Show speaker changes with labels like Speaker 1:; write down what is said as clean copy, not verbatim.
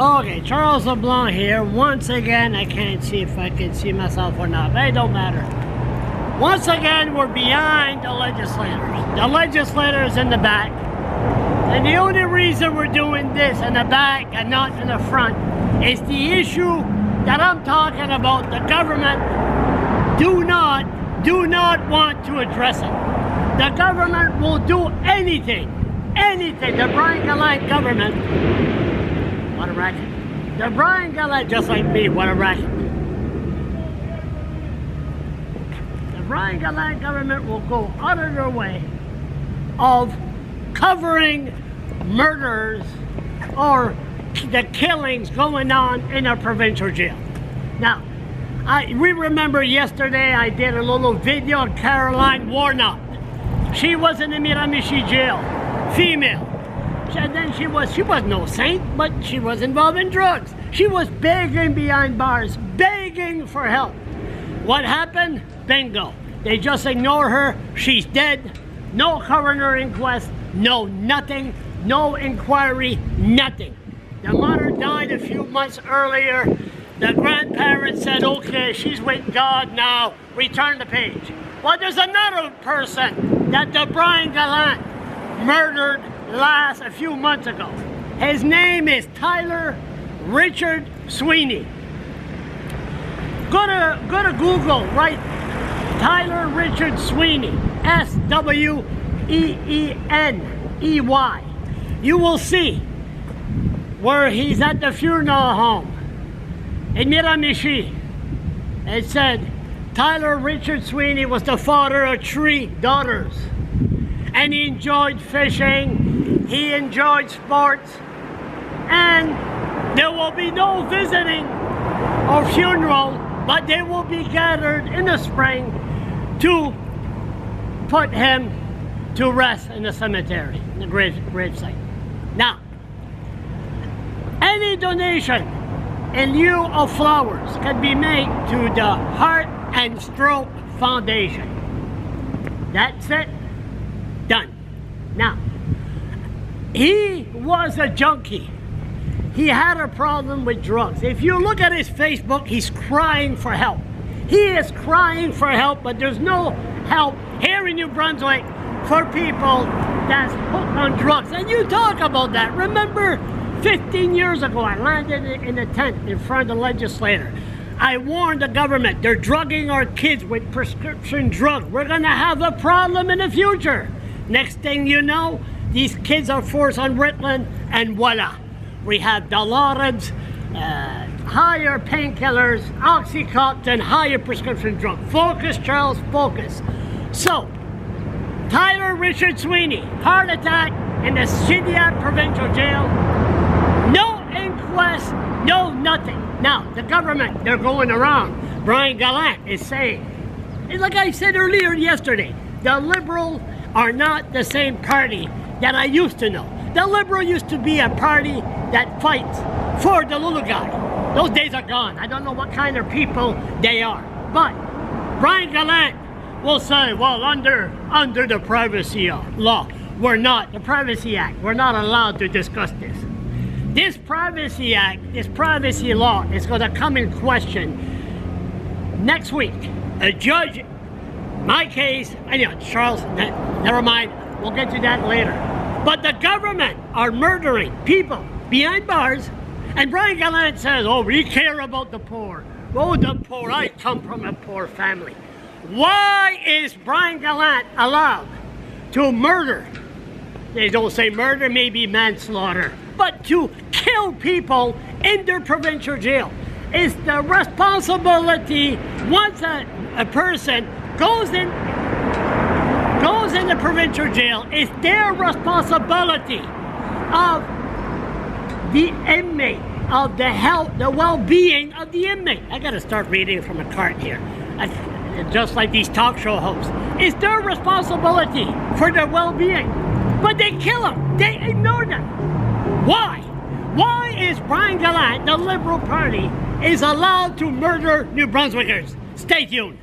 Speaker 1: Okay, Charles LeBlanc here. Once again, I can't see if I can see myself or not, but it don't matter. Once again, we're behind the legislators. The legislators in the back. And the only reason we're doing this in the back and not in the front is the issue that I'm talking about. The government do not want to address it. The government will do anything. The Brian Gallant government, what a racket. The Brian Gallant, just like me, what a racket. The Brian Gallant government will go out of their way of covering murders or the killings going on in a provincial jail. Now, we remember yesterday I did a little video on Caroline Warnock. She was in the Miramichi jail, female. And then she was no saint, but she was involved in drugs. She was begging behind bars, begging for help. What happened? Bingo. They just ignore her. She's dead. No coroner inquest, no nothing, no inquiry, nothing. The mother died a few months earlier. The grandparents said, okay, she's with God now, return the page. Well, there's another person that the Brian Gallant murdered a few months ago. His name is Tyler Richard Sweeney. Go to Google, write Tyler Richard Sweeney, S-W-E-E-N-E-Y. You will see where he's at the funeral home in Miramichi. It said, Tyler Richard Sweeney was the father of 3 daughters. And he enjoyed fishing, he enjoyed sports, and there will be no visiting or funeral, but they will be gathered in the spring to put him to rest in the cemetery, in the gravesite. Now, any donation in lieu of flowers can be made to the Heart and Stroke Foundation. That's it. Done. Now, he was a junkie. He had a problem with drugs. If you look at his Facebook, he's crying for help. He is crying for help, but there's no help here in New Brunswick for people that's hooked on drugs. And you talk about that. Remember, 15 years ago, I landed in a tent in front of the legislator. I warned the government, they're drugging our kids with prescription drugs. We're gonna have a problem in the future. Next thing you know, these kids are forced on Ritalin, and voila. We have Dilaudid, higher painkillers, Oxycontin, higher prescription drug. Focus, Charles, focus. So, Tyler Richard Sweeney, heart attack in the Shediac Provincial Jail. No inquest, no nothing. Now, the government, they're going around. Brian Gallant is saying, and like I said earlier yesterday, the Liberals are not the same party that I used to know. The Liberal used to be a party that fights for the little guy. Those days are gone. I don't know what kind of people they are. But Brian Gallant will say, well, under the privacy law, we're not, the Privacy Act, we're not allowed to discuss this. This Privacy Act, this privacy law is going to come in question next week. A judge, my case, anyway, Charles, never mind, we'll get to that later. But the government are murdering people behind bars, and Brian Gallant says, oh, we care about the poor. Oh, the poor, I come from a poor family. Why is Brian Gallant allowed to murder? They don't say murder, maybe manslaughter, but to kill people in their provincial jail. It's the responsibility, once a person goes in the provincial jail, it's their responsibility of the inmate, of the health, the well-being of the inmate. I gotta start reading from a cart here. Just like these talk show hosts. It's their responsibility for their well-being. But they kill them. They ignore them. Why? Why is Brian Gallant, the Liberal Party, is allowed to murder New Brunswickers? Stay tuned.